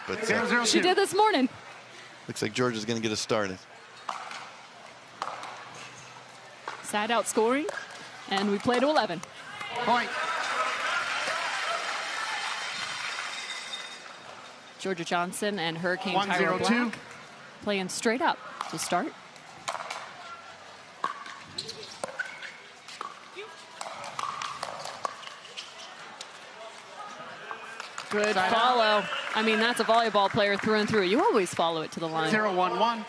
but she did this morning. Looks like Jorja's going to get us started. Side out scoring, and we play to 11. Point. Jorja Johnson and Hurricane Tyra Black playing straight up to start. Good follow. I mean, that's a volleyball player through and through. You always follow it to the line. 0-1-1.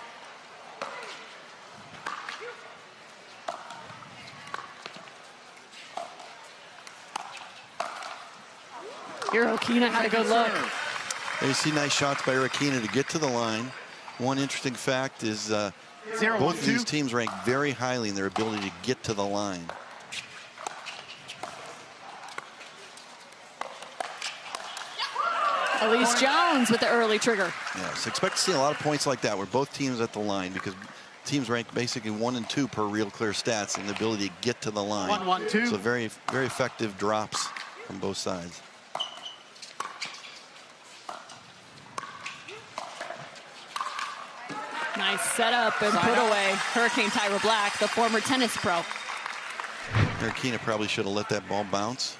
Erokina had a good look. There you see nice shots by Erokina to get to the line. One interesting fact is both of these teams rank very highly in their ability to get to the line. Allyce Jones with the early trigger. Yes, expect to see a lot of points like that where both teams at the line, because teams rank basically 1 and 2 per Real Clear stats in the ability to get to the line. 1-1-2. So very, very effective drops from both sides. Nice setup and put away. Hurricane Tyra Black, the former tennis pro. Erokina probably should have let that ball bounce.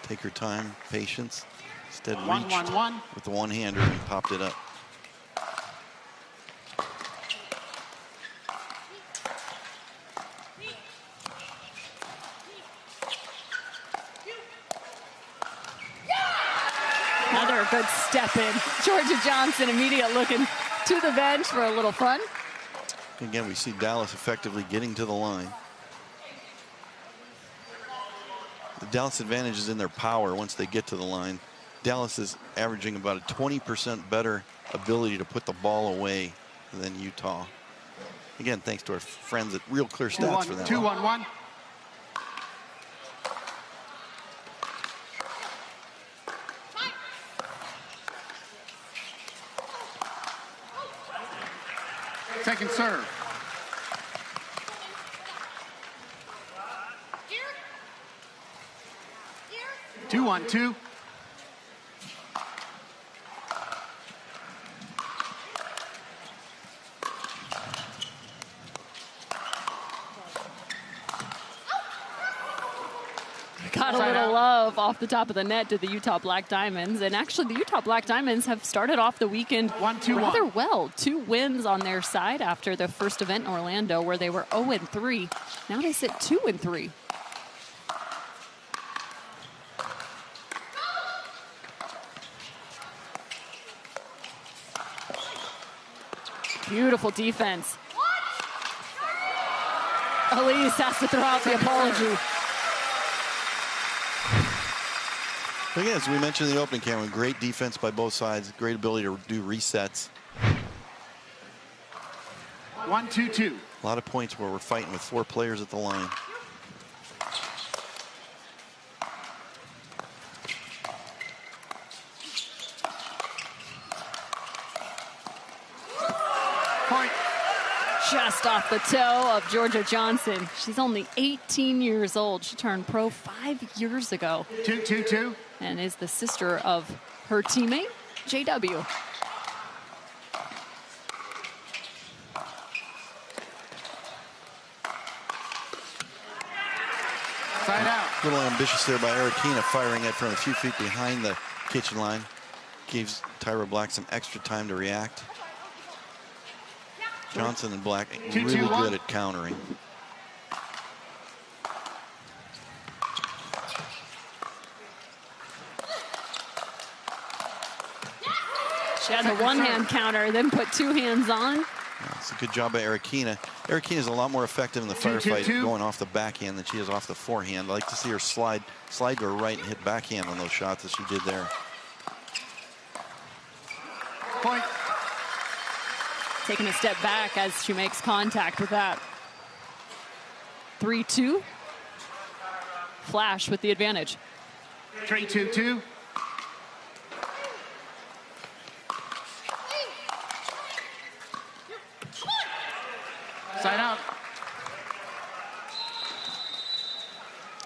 Take her time, patience. Instead reached with the one-hander and popped it up. Another good step in. Jorja Johnson immediate looking to the bench for a little fun. Again, we see Dallas effectively getting to the line. The Dallas advantage is in their power once they get to the line. Dallas is averaging about a 20% better ability to put the ball away than Utah. Again, thanks to our friends at Real Clear Stats for that. 2-1-1. Second serve. 2-1-2. Got a little love off the top of the net to the Utah Black Diamonds. And actually, the Utah Black Diamonds have started off the weekend rather well. 2 wins on their side after the first event in Orlando, where they were 0-3. Now they sit 2-3. Beautiful defense. Allyce has to throw out the apology. Again, as we mentioned in the opening, Cameron, great defense by both sides, great ability to do resets. 1-2-2. A lot of points where we're fighting with 4 players at the line. Point. Just off the toe of Jorja Johnson. She's only 18 years old. She turned pro 5 years ago. 2-2-2. And is the sister of her teammate, JW. Side out. A little ambitious there by Erokina, firing it from a few feet behind the kitchen line. Gives Tyra Black some extra time to react. Johnson and Black really good at countering. She had the one-hand counter, then put 2 hands on. It's a good job by Erokina. Erokina is a lot more effective in the firefight going off the backhand than she is off the forehand. I like to see her slide to her right and hit backhand on those shots as she did there. Point. Taking a step back as she makes contact with that. 3-2. Flash with the advantage. 3-2-2. Side out.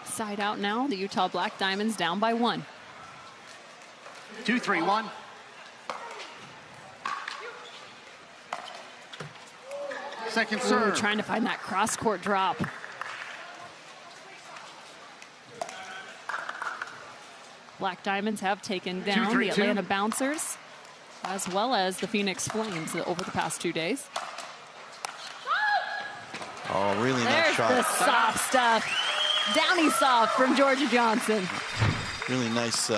Side out now. The Utah Black Diamonds down by 1. 2-3-1. Second serve. Trying to find that cross-court drop. Black Diamonds have taken down the Atlanta Bouncers, as well as the Phoenix Flames over the past 2 days. Oh, really nice shot. There's the soft stuff. Downy soft from Jorja Johnson. Really nice.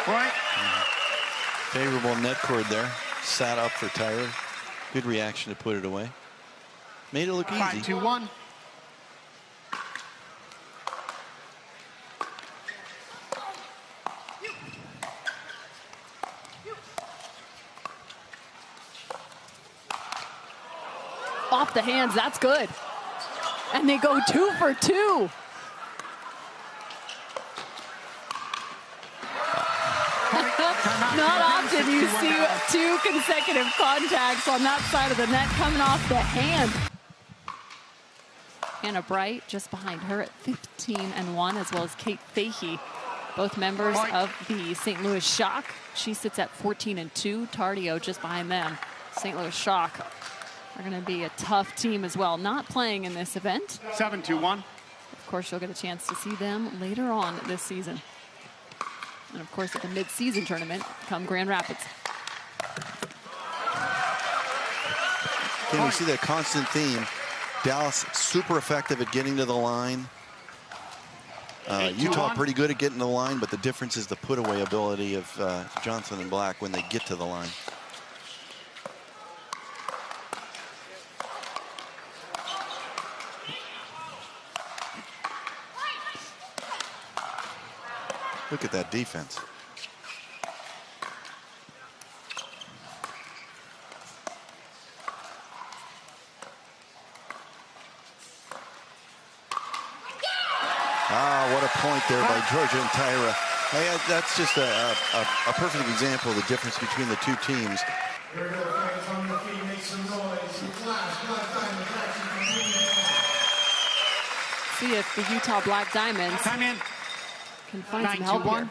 Point. Favorable net cord there. Sat up for Tyra. Good reaction to put it away. Made it look easy. 5-2-1. Off the hands, that's good. And they go 2 for 2. Not often you see 2 consecutive contacts on that side of the net coming off the hand. Anna Bright just behind her at 15-1, as well as Kate Fahey, both members of the St. Louis Shock. She sits at 14-2. Tardio just behind them. St. Louis Shock are going to be a tough team as well, not playing in this event. 7-2-1. Of course, you'll get a chance to see them later on this season. And of course, at the mid-season tournament, come Grand Rapids. Can we see that constant theme? Dallas super effective at getting to the line. Utah pretty good at getting to the line, but the difference is the put-away ability of Johnson and Black when they get to the line. Look at that defense. Ah, what a point there by Jorja and Tyra. Hey, that's just a perfect example of the difference between the two teams. See if the Utah Black Diamonds can find some help here.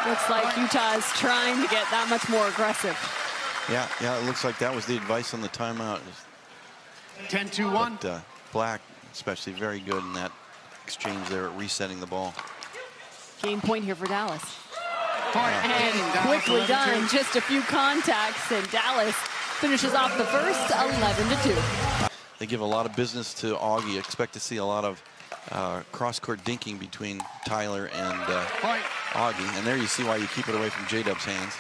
Looks like Utah is trying to get that much more aggressive. Yeah, it looks like that was the advice on the timeout. 10-2-1. But Black, especially, very good in that exchange there at resetting the ball. Game point here for Dallas. And quickly done, just a few contacts, and Dallas finishes off the first 11-2. They give a lot of business to Augie. Expect to see a lot of cross-court dinking between Tyler and Augie. And there you see why you keep it away from J-Dub's hands.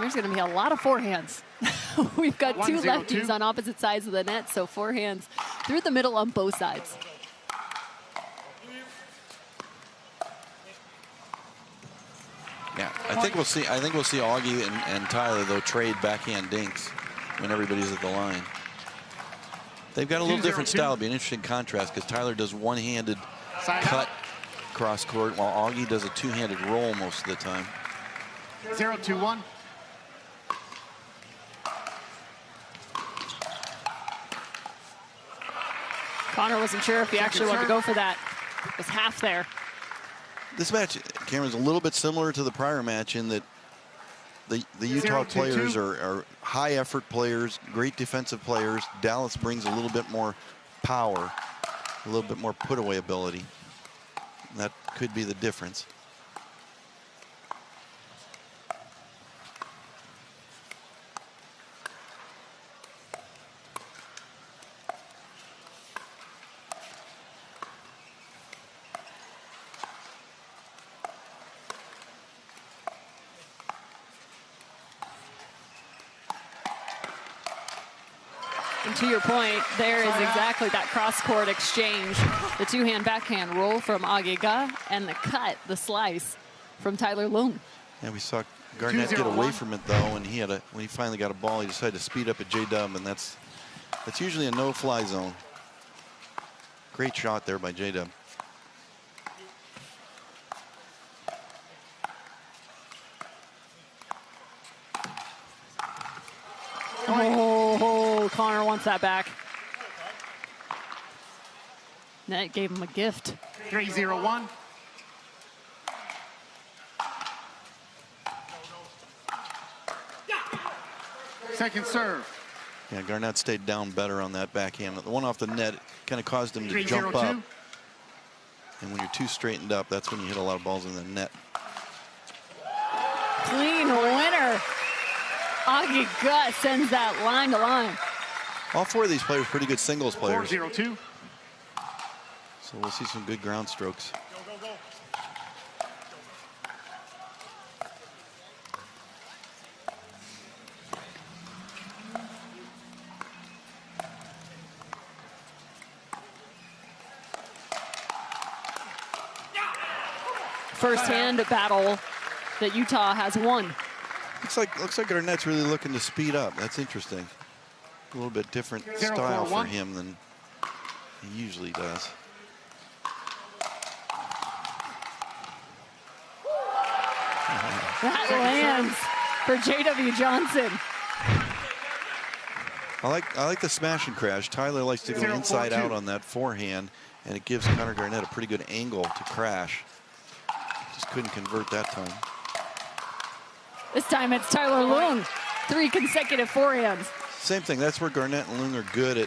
There's going to be a lot of forehands. We've got 2 lefties 1-0-2. on opposite sides of the net, so forehands through the middle on both sides. Yeah, I think we'll see Augie and Tyler, though, trade backhand dinks when everybody's at the line. They've got a little different style. It'll be an interesting contrast because Tyler does one-handed cut cross-court while Augie does a two-handed roll most of the time. 0-2-1. Connor wasn't sure if he actually wanted to go for that. It was half there. This match, Cameron's a little bit similar to the prior match in that the Utah players are high-effort players, great defensive players. Dallas brings a little bit more power, a little bit more put-away ability. That could be the difference. And to your point, there is exactly that cross-court exchange. The two-hand backhand roll from Augie and the cut, the slice from Tyler Loong. Yeah, we saw Garnett get away from it though, and when he finally got a ball, he decided to speed up at J-Dub, and that's usually a no-fly zone. Great shot there by J-Dub. Oh, Connor wants that back. Net gave him a gift. 3-0-1. Second serve. Yeah, Garnett stayed down better on that backhand. The one off the net kind of caused him to jump up. And when you're too straightened up, that's when you hit a lot of balls in the net. Clean winner. Augie sends that line to line. All four of these players pretty good singles players. 4-0-2. So we'll see some good ground strokes. First-hand battle that Utah has won. Looks like Garnett's really looking to speed up. That's interesting. A little bit different style for him than he usually does. That lands for J.W. Johnson. I like the smash and crash. Tyler likes to go inside out on that forehand, and it gives Connor Garnett a pretty good angle to crash. Just couldn't convert that time. This time it's Tyler Loong. 3 consecutive forehands. Same thing. That's where Garnett and Loong are good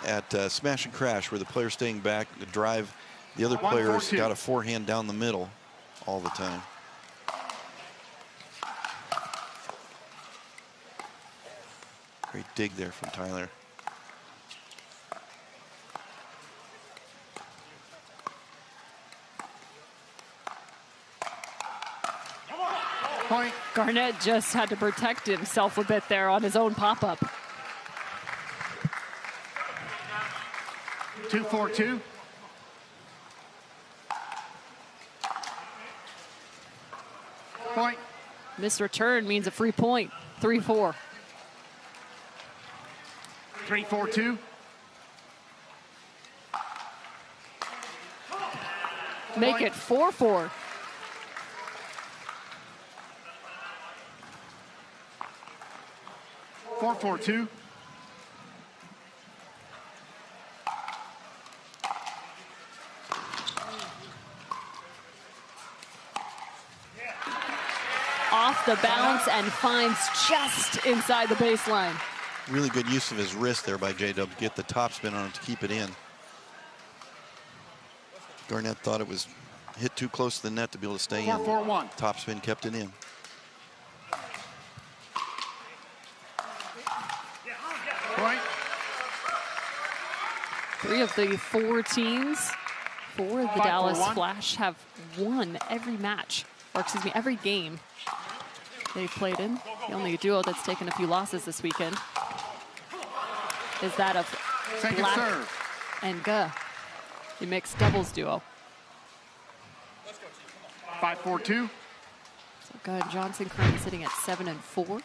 at smash and crash, where the player's staying back to drive. The other player's got a forehand down the middle all the time. Great dig there from Tyler. Point. Garnett just had to protect himself a bit there on his own pop-up. 2-4-2. Point. Missed return means a free point. 3-4. 3-4-2. Make it 4-4. Four, 4-2. Off the bounce and finds just inside the baseline. Really good use of his wrist there by J-Dub to get the topspin on it to keep it in. Garnett thought it was hit too close to the net to be able to stay in. 4-4-1. Topspin kept it in. Point. 3 of the 4 teams for the Dallas Flash have won every match, or excuse me, every game they've played in. The only duo that's taken a few losses this weekend is that of Black and Guh, the mixed doubles duo. 5-4-2. So Guh and Johnson currently sitting at 7-4.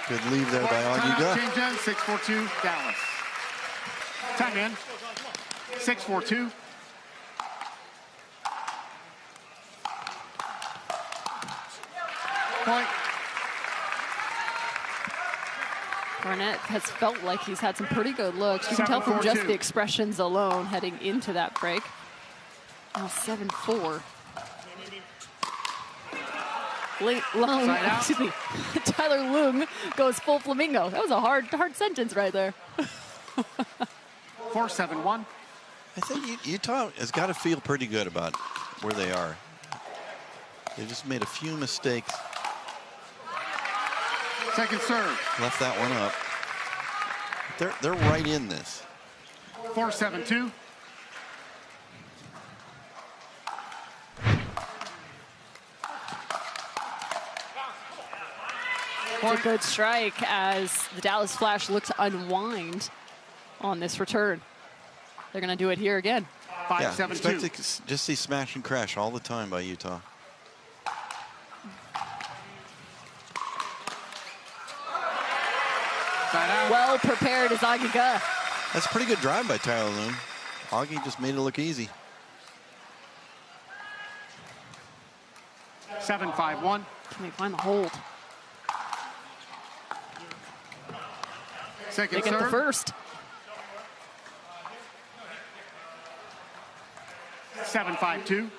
Good leave there by Augie Guh. Change in, 6-4-2, Dallas. Time in. 6-4-2. Point. Garnett has felt like he's had some pretty good looks. You can tell from just the expressions alone heading into that break. Now 7-4. Excuse me. Tyler Loong goes full flamingo. That was a hard sentence right there. 4-7-1. I think Utah has got to feel pretty good about where they are. They just made a few mistakes. Second serve. Left that one up. They're right in this. 4-7-2. a good strike as the Dallas Flash looks to unwind on this return. They're going to do it here again. 5-7-2. Expect to just see smash and crash all the time by Utah. Well prepared is Augie. That's a pretty good drive by Tyra Loong. Augie just made it look easy. 7-5-1. Can they find the hold? Second They get the serve. first. 7-5-2.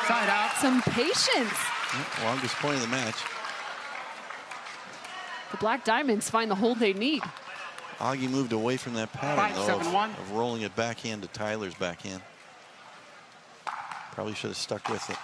Side out. Some patience. Longest point of the match. The Black Diamonds find the hold they need. Augie moved away from that pattern, though, 5-7-1. of rolling it backhand to Tyler's backhand. Probably should have stuck with it.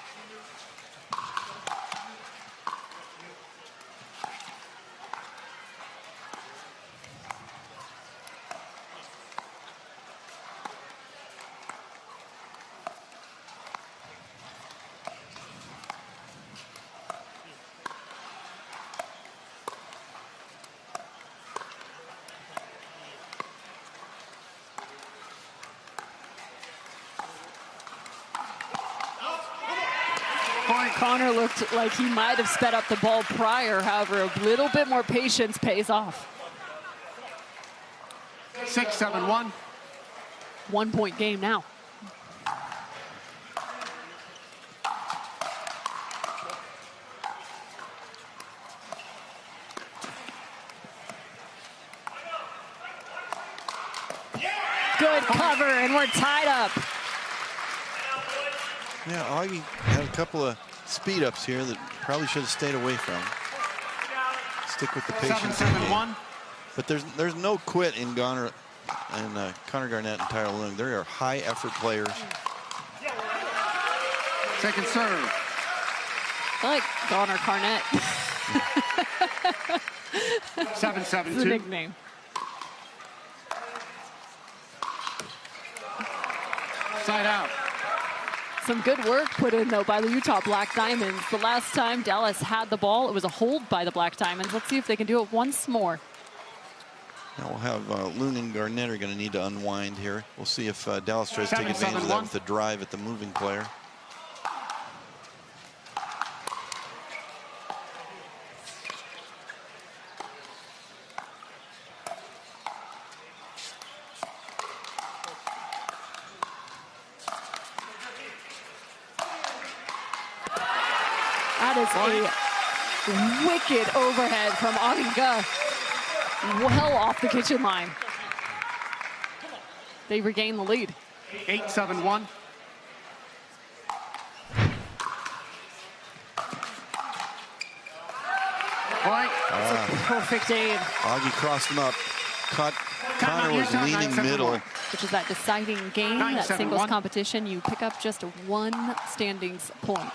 Connor looked like he might have sped up the ball prior. However, a little bit more patience pays off. 6-7-1. 1 point game now. Good cover, and we're tied up. Yeah, Augie had a couple of speed ups here that probably should have stayed away from. Stick with the patience. 7-7-1. But there's no quit in Connor Garnett and Tyra Loong. They are high effort players. Second serve. I like Connor Garnett. 7-7-2. It's a nickname. Side out. Some good work put in, though, by the Utah Black Diamonds. The last time Dallas had the ball, it was a hold by the Black Diamonds. Let's see if they can do it once more. Now we'll have Loong and Garnett are going to need to unwind here. We'll see if Dallas tries to take advantage of that with the drive at the moving player. That is a wicked overhead from Augie. Well off the kitchen line. They regain the lead. 8-7-1. Point. Perfect aim. Augie crossed him up. Connor was leaning middle. Which is that deciding game, that 9-7-1. singles competition. You pick up just one standings point.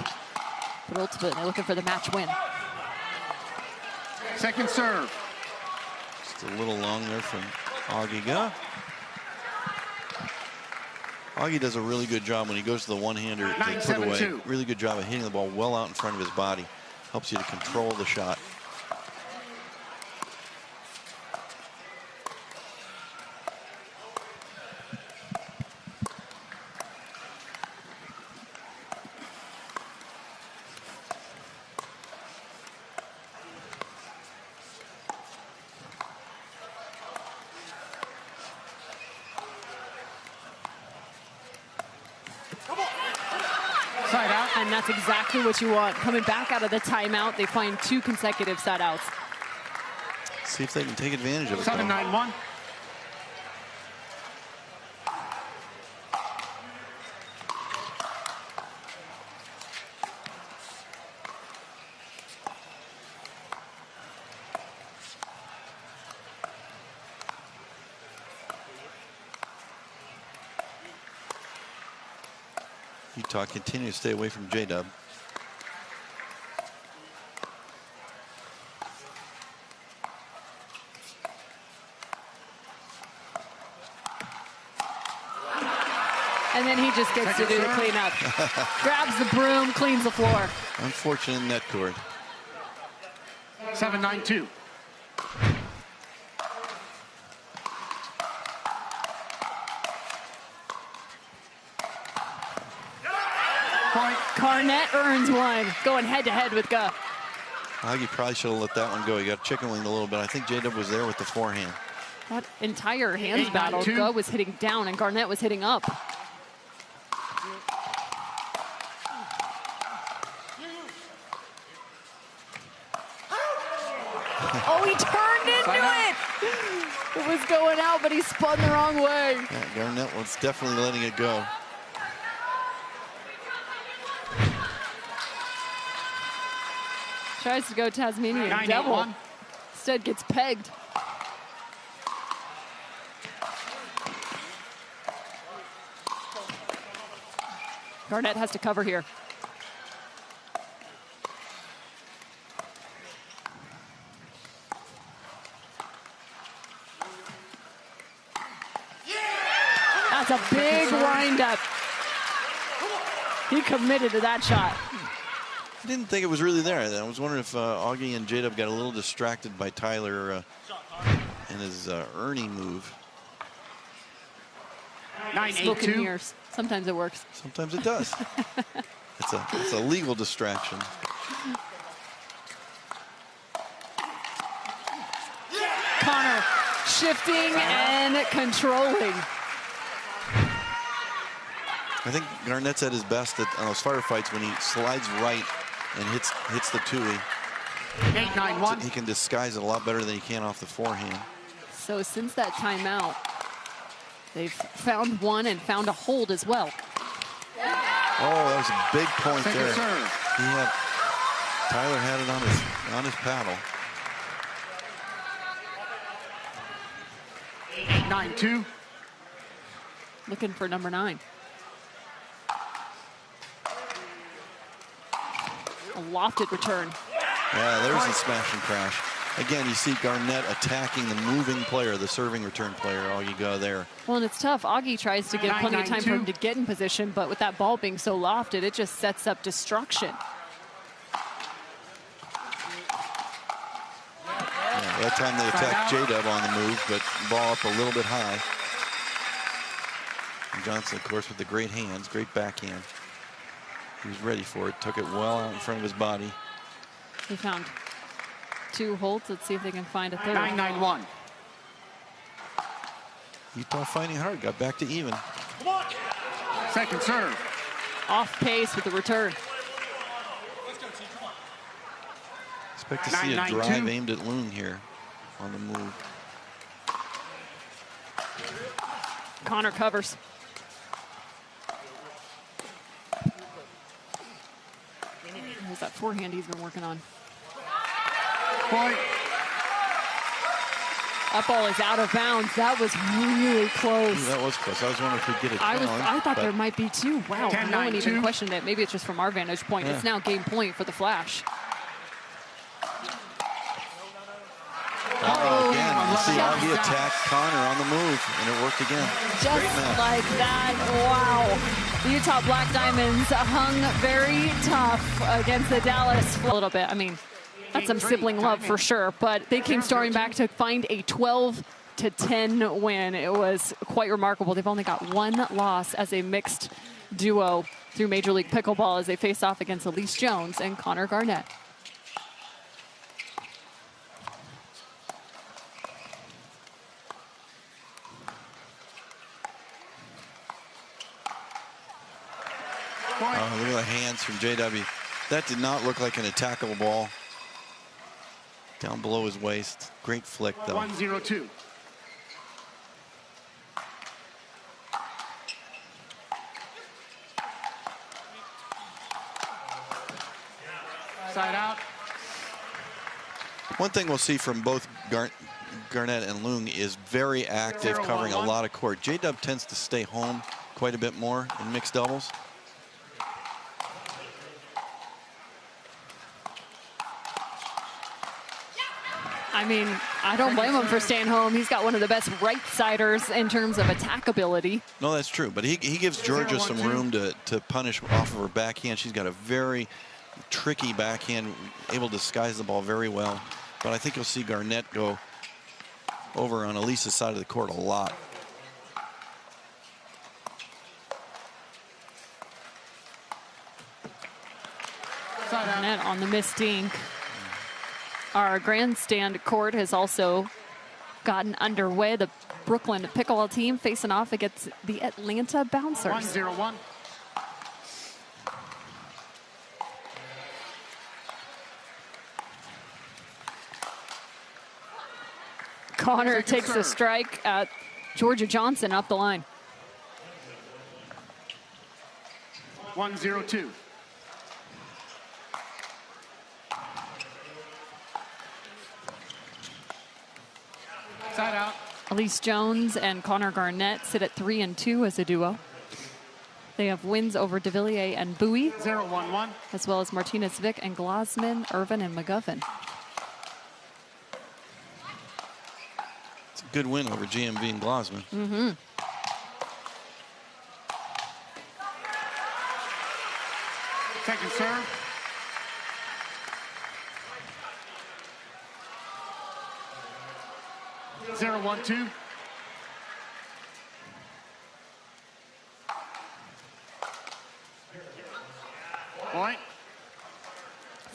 But ultimately, they're looking for the match win. Second serve. Just a little long there from Augie. Augie does a really good job when he goes to the one-hander to put away. 9-7-2. Really good job of hitting the ball well out in front of his body. Helps you to control the shot. Side out. And that's exactly what you want. Coming back out of the timeout, they find 2 consecutive side outs. See if they can take advantage of it. 7-9-1. Utah continues to stay away from J-Dub. And then he just gets to do the cleanup. Grabs the broom, cleans the floor. Unfortunate net cord. 7-9-2. Point. Garnett earns one, going head-to-head with Guh. Augie probably should have let that one go. He got chicken winged a little bit. I think J-Dub was there with the forehand. That entire hands battle, Guh was hitting down and Garnett was hitting up. Oh, he turned into it! It was going out, but he spun the wrong way. Yeah, Garnett was definitely letting it go. Tries to go Tasmanian devil. Instead gets pegged. Garnett has to cover here. That's a big wind-up. He committed to that shot. I didn't think it was really there. I was wondering if Augie and J-Dub got a little distracted by Tyler and his Ernie move. 9-8-2. Sometimes it works. Sometimes it does. It's a legal distraction. Connor shifting and controlling. I think Garnett's at his best on those firefights when he slides right and hits the tui. 8-9-1. He can disguise it a lot better than he can off the forehand. So since that timeout, they've found one and found a hold as well. Oh, that was a big point Take there. a serve. Tyler had it on his paddle. 8-9-2. Looking for number 9. A lofted return. Yeah, there's a smash and crash. Again, you see Garnett attacking the moving player, the serving return player. Oh, you go there. Well, and it's tough. Augie tries to give plenty of time for him to get in position, but with that ball being so lofted, it just sets up destruction. Yeah, that time they attacked J-Dub on the move, but ball up a little bit high. And Johnson, of course, with the great hands, great backhand. He was ready for it, took it well out in front of his body. They found 2 holds. Let's see if they can find a third. 9-9-1. Utah fighting hard, got back to even. Second serve. Off pace with the return. Expect to see a 9-9-2. drive aimed at Loong here on the move. Connor covers. There's that forehand he's been working on. Point. That ball is out of bounds. That was really close. Ooh, that was close. I was wondering if we'd get a challenge. I thought there might be 2. Wow, 10, no one 9, even 2. questioned it. Maybe it's just from our vantage point. Yeah. It's now game point for the Flash. Again, you see Augie attack Connor on the move, and it worked again. Just like that, wow. The Utah Black Diamonds hung very tough against the Dallas. A little bit, I mean, that's some sibling love for sure, but they came storming back to find a 12-10 win. It was quite remarkable. They've only got 1 loss as a mixed duo through Major League Pickleball as they face off against Allyce Jones and Connor Garnett. Oh, look at the hands from JW. That did not look like an attackable ball. Down below his waist. Great flick, though. 1-0-2. Side out. One thing we'll see from both Garnett and Loong is very active, covering a lot of court. J-Dub tends to stay home quite a bit more in mixed doubles. I mean, I don't blame him for staying home. He's got one of the best right-siders in terms of attack ability. No, that's true. But he gives Jorja some room to punish off of her backhand. She's got a very tricky backhand, able to disguise the ball very well. But I think you'll see Garnett go over on Allyce's side of the court a lot. Garnett on the missed dink. Our grandstand court has also gotten underway. The Brooklyn Pickleball team facing off against the Atlanta Bouncers. 1-0-1. Connor takes a strike at Jorja Johnson up the line. 1-0-2. Side out. Allyce Jones and Connor Garnett sit at 3 and 2 as a duo. They have wins over De Villiers and Bowie, 0-1-1. as well as Martinez Vick and Glasman, Irvin, and McGovern. It's a good win over GMV and Glasman. Mm-hmm. Second serve. Zero, 1-2. Point.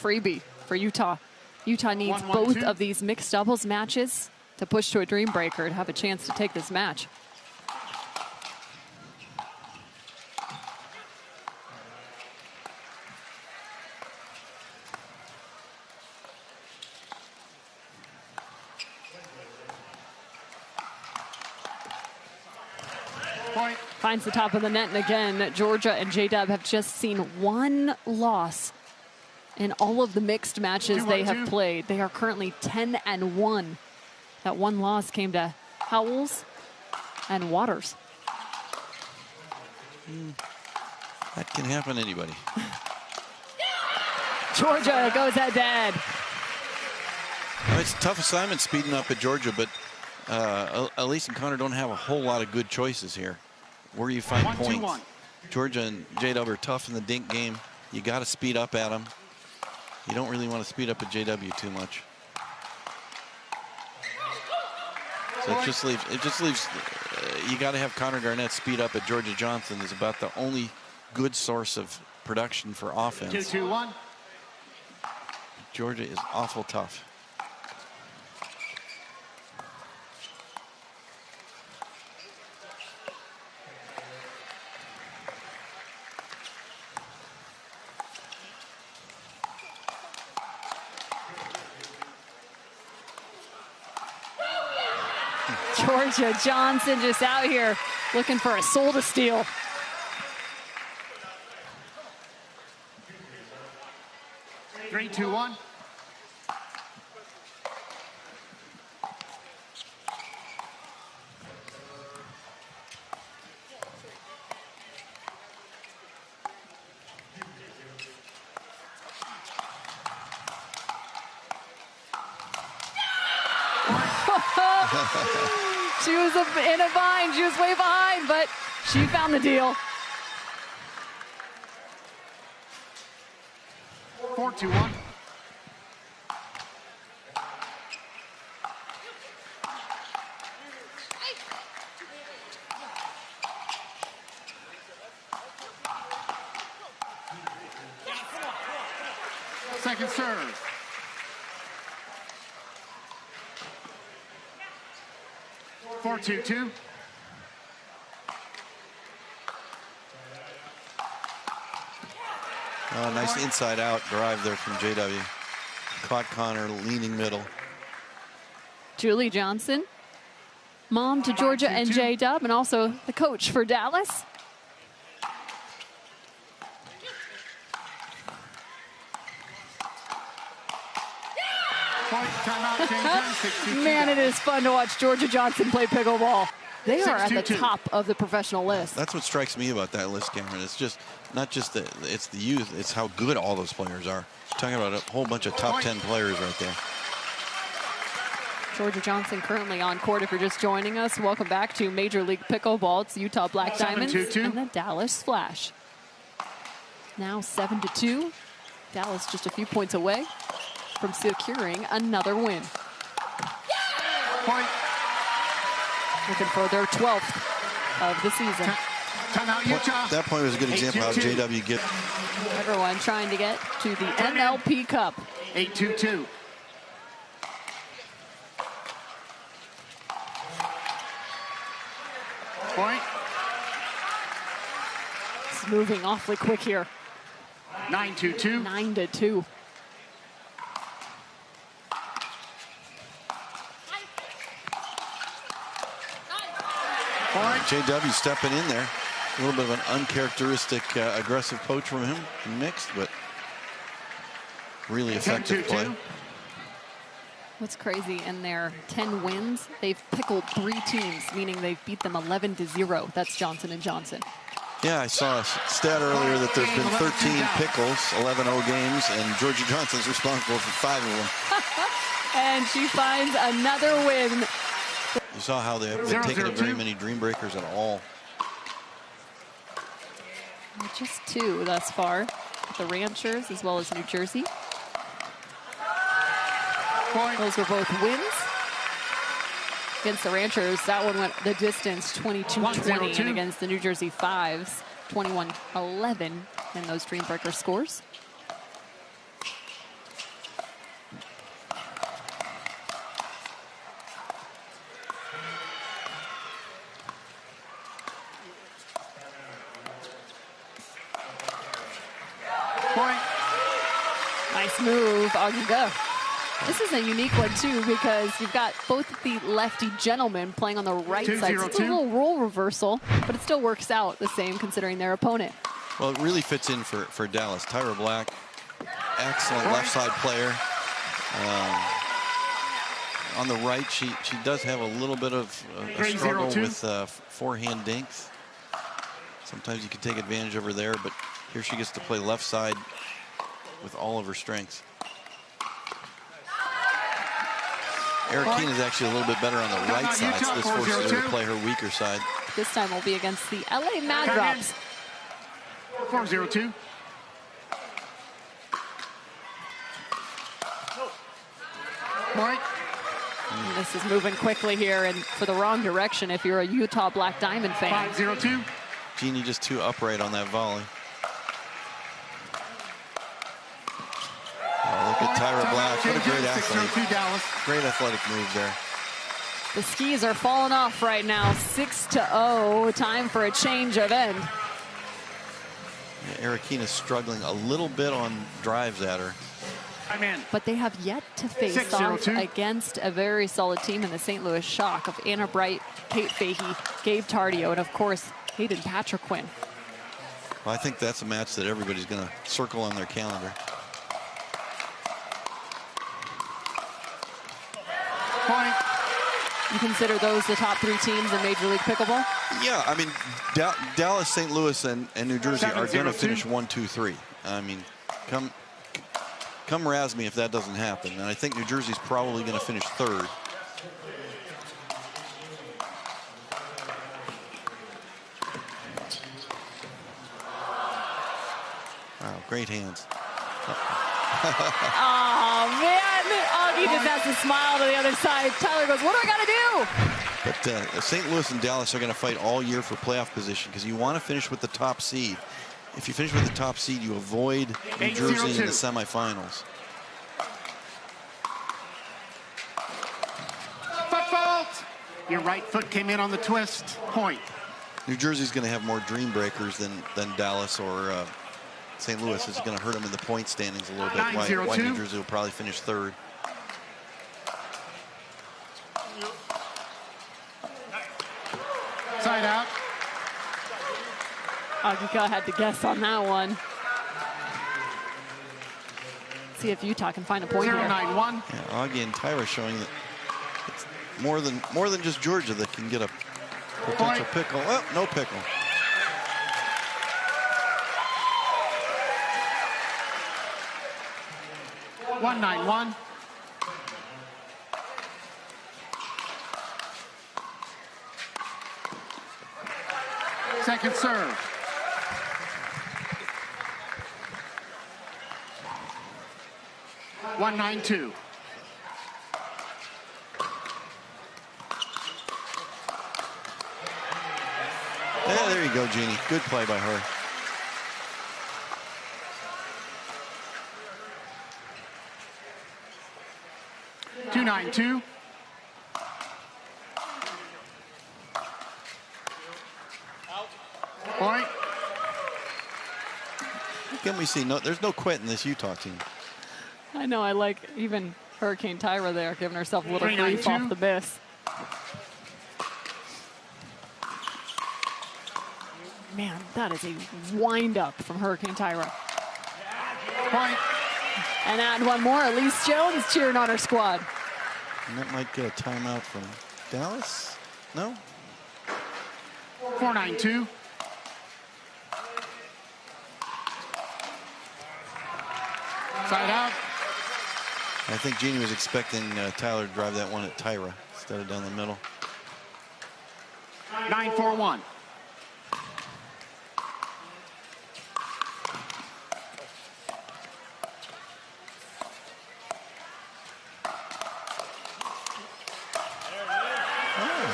Freebie for Utah. Utah needs 1-1-2. both of these mixed doubles matches to push to a dream breaker and have a chance to take this match. Point. Finds the top of the net, and again, Jorja and J-Dub have just seen one loss in all of the mixed matches they have played. They are currently 10 and 1. That one loss came to Howells and Waters. That can happen to anybody. Jorja goes head-to-head. Well, it's a tough assignment speeding up at Jorja, but Allyce and Connor don't have a whole lot of good choices here. Where you find points. Jorja and J-Dub are tough in the dink game. You got to speed up at them. You don't really want to speed up at JW too much. So it just leaves you got to have Connor Garnett speed up at Jorja Johnson is about the only good source of production for offense. 2-2-1. Jorja is awful tough. Jorja Johnson just out here looking for a soul to steal. Three, 2-1. She was in a bind. She was way behind, but she found the deal. 4-2-1. Second serve. 4-2-2. Nice inside out drive there from JW. Caught Connor leaning middle. Julie Johnson, mom to Jorja and J-Dub, and also the coach for Dallas. Man, it is fun to watch Jorja Johnson play pickleball. They are at the top of the professional list. That's what strikes me about that list, Cameron. It's just not just it's the youth, it's how good all those players are. Talking about a whole bunch of top 10 players right there. Jorja Johnson currently on court. If you're just joining us, welcome back to Major League Pickleball. It's Utah Black Diamonds and the Dallas Flash. Now 7-2. Dallas just a few points away from securing another win. Point. Looking for their 12th of the season. Timeout, Utah. That point was a good example of how JW get. Everyone trying to get to the MLP Cup. 8-2-2. Point. It's moving awfully quick here. 9-2-2. 9-2. Point. JW stepping in there. A little bit of an uncharacteristic aggressive poach from him mixed, but really effective 10-2-2. play. What's crazy, in their 10 wins, they've pickled 3 teams, meaning they've beat them 11-0. That's Johnson & Johnson. Yeah, I saw a stat earlier that there's been 13 pickles, 11-0 games, and Jorja Johnson's responsible for 5 of them. And she finds another win. You saw how they haven't been taking very many dream breakers at all. Just 2 thus far. The Ranchers as well as New Jersey. Point. Those were both wins. Against the Ranchers, that one went the distance, 22-20. And against the New Jersey Fives, 21-11 in those dream breaker scores. Point. Nice move, Augie, go. This is a unique one, too, because you've got both the lefty gentlemen playing on the right side. So it's a little role reversal, but it still works out the same considering their opponent. Well, it really fits in for Dallas. Tyra Black, excellent left side player. On the right, she does have a little bit of a struggle with forehand dinks. Sometimes you can take advantage of her there, but here she gets to play left side with all of her strengths. Erokina is actually a little bit better on the right side, so this forces her to play her weaker side. This time will be against the LA Mad Drops. 4-0-2. Point. And this is moving quickly here and for the wrong direction if you're a Utah Black Diamond fan. 5-0-2. Genie just too upright on that volley. Oh, look at Tyra Black. What a great athlete. Great athletic move there. The skis are falling off right now. 6-0. Time for a change of end. Yeah, Erokina's struggling a little bit on drives at her. But they have yet to face off against a very solid team in the St. Louis Shock of Anna Bright, Kate Fahey, Gabe Tardio, and of course, Hayden Patriquin. Well, I think that's a match that everybody's going to circle on their calendar. Point. You consider those the top 3 teams in Major League Pickleball? Yeah, I mean, Dallas, St. Louis, and New Jersey are going to finish 1, 2, 3. I mean, come razz me if that doesn't happen. And I think New Jersey's probably going to finish 3rd. Wow, great hands. Oh, man. Augie just has to smile to the other side. Tyler goes, what do I got to do? But St. Louis and Dallas are going to fight all year for playoff position because you want to finish with the top seed. If you finish with the top seed, you avoid New Jersey in the semifinals. Foot fault. Your right foot came in on the twist. Point. New Jersey's going to have more dream breakers than Dallas or St. Louis. Is going to hurt them in the point standings a little bit. Why New Jersey will probably finish 3rd. Side out. Augie had to guess on that one. See if Utah can find a point here. 0-9-1. Yeah, Augie and Tyra showing that it's more than just Georgia that can get a potential pickle. Oh, no pickle. One. Second serve. One 9-2. Yeah, there you go, Genie. Good play by her. Two 9-2. Point. Can we see? No, there's no quit in this Utah team. I know, I like even Hurricane Tyra there, giving herself a little grief off the miss. Man, that is a wind-up from Hurricane Tyra. Point. And add one more, Allyce Jones cheering on her squad. And that might get a timeout from Dallas? No? 4-9-2. Side out. I think Genie was expecting Tyler to drive that one at Tyra instead of down the middle. 9-4-1.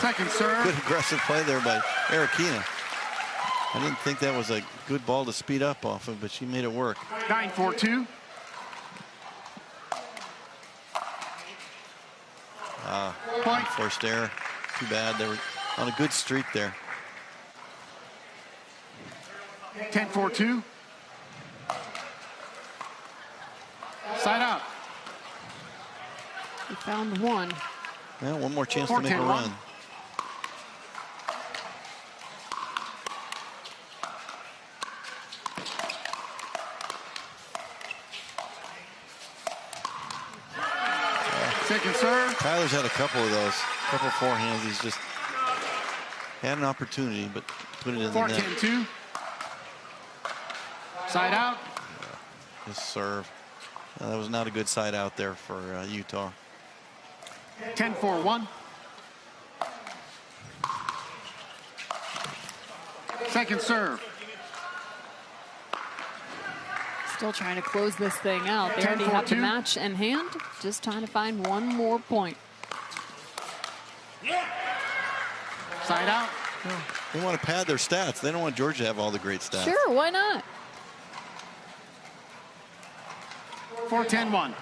Second serve. Good aggressive play there by Erokina. I didn't think that was a good ball to speed up off of, but she made it work. 9-4-2. Point. Forced error. Too bad. They were on a good streak there. 10-4-2. Side out. We found one. Well, one more chance to make a run. Second serve. Tyler's had a couple of those, a couple of forehands. He's just had an opportunity, but put it in the net. 4-10-2. Side out. His serve. That was not a good side out there for Utah. 10-4-1. Second serve. Still trying to close this thing out. They already have the match in hand. Just trying to find one more point. Side out. They want to pad their stats. They don't want Jorja to have all the great stats. Sure, why not? 4-10-1.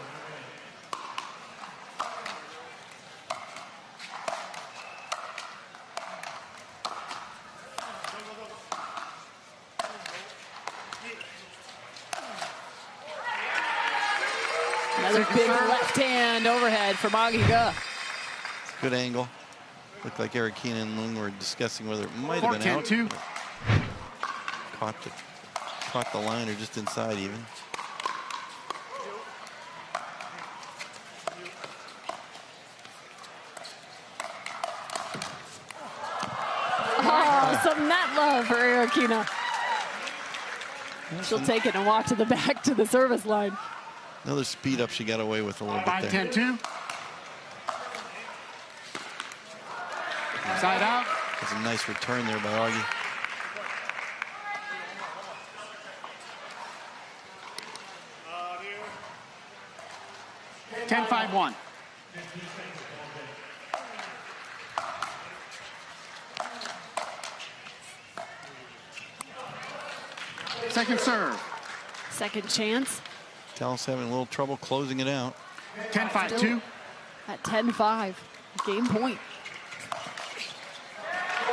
Another big left hand overhead from Augie. Good angle. Looked like Erokina and Loong were discussing whether it might have been out. 4-10-2. Caught the line or just inside even. Oh, some net love for Erokina. She'll take it and walk to the back to the service line. Another speed up she got away with a little bit there. 5-10-2. Side out. That's a nice return there by Augie. Ten 5-1. Second serve. Second chance. Dallas having a little trouble closing it out. 10-5-2. At 10-5. Game point.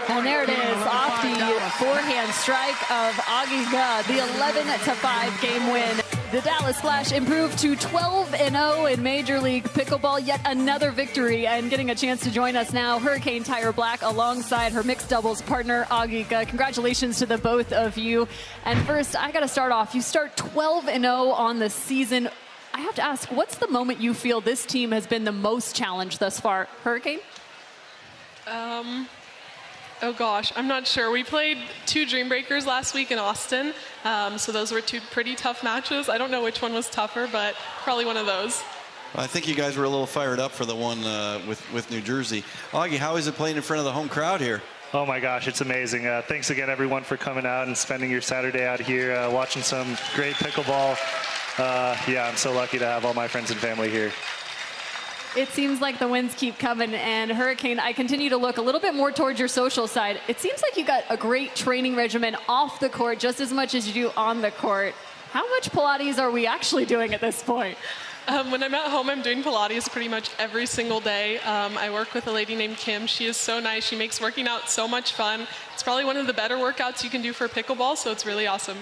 And there it is, off the forehand strike of Augie, the 11-5 game win. The Dallas Flash improved to 12-0 in Major League Pickleball. Yet another victory, and getting a chance to join us now, Hurricane Tyra Black alongside her mixed doubles partner, Augie. Congratulations to the both of you. And first, I got to start off. You start 12-0 on the season. I have to ask, what's the moment you feel this team has been the most challenged thus far? Hurricane? Oh gosh, I'm not sure. We played 2 Dream Breakers last week in Austin, so those were 2 pretty tough matches. I don't know which one was tougher, but probably one of those. I think you guys were a little fired up for the one with New Jersey. Augie, how is it playing in front of the home crowd here? Oh my gosh, it's amazing. Thanks again, everyone, for coming out and spending your Saturday out here watching some great pickleball. Yeah, I'm so lucky to have all my friends and family here. It seems like the wins keep coming, and Hurricane, I continue to look a little bit more towards your social side. It seems like you got a great training regimen off the court just as much as you do on the court. How much Pilates are we actually doing at this point? When I'm at home, I'm doing Pilates pretty much every single day. I work with a lady named Kim. She is so nice. She makes working out so much fun. It's probably one of the better workouts you can do for pickleball, so it's really awesome.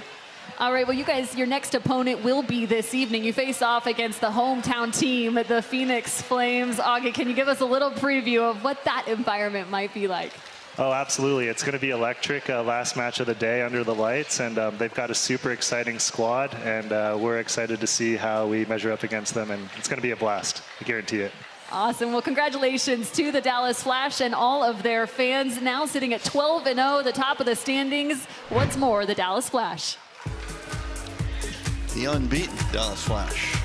All right, well, you guys, your next opponent will be this evening. You face off against the hometown team, the Phoenix Flames. Augie, can you give us a little preview of what that environment might be like? Oh, absolutely. It's going to be electric. Last match of the day under the lights, and they've got a super exciting squad, and we're excited to see how we measure up against them, and it's going to be a blast. I guarantee it. Awesome. Well, congratulations to the Dallas Flash and all of their fans, now sitting at 12-0, the top of the standings. Once more, the Dallas Flash. The unbeaten Dallas Flash.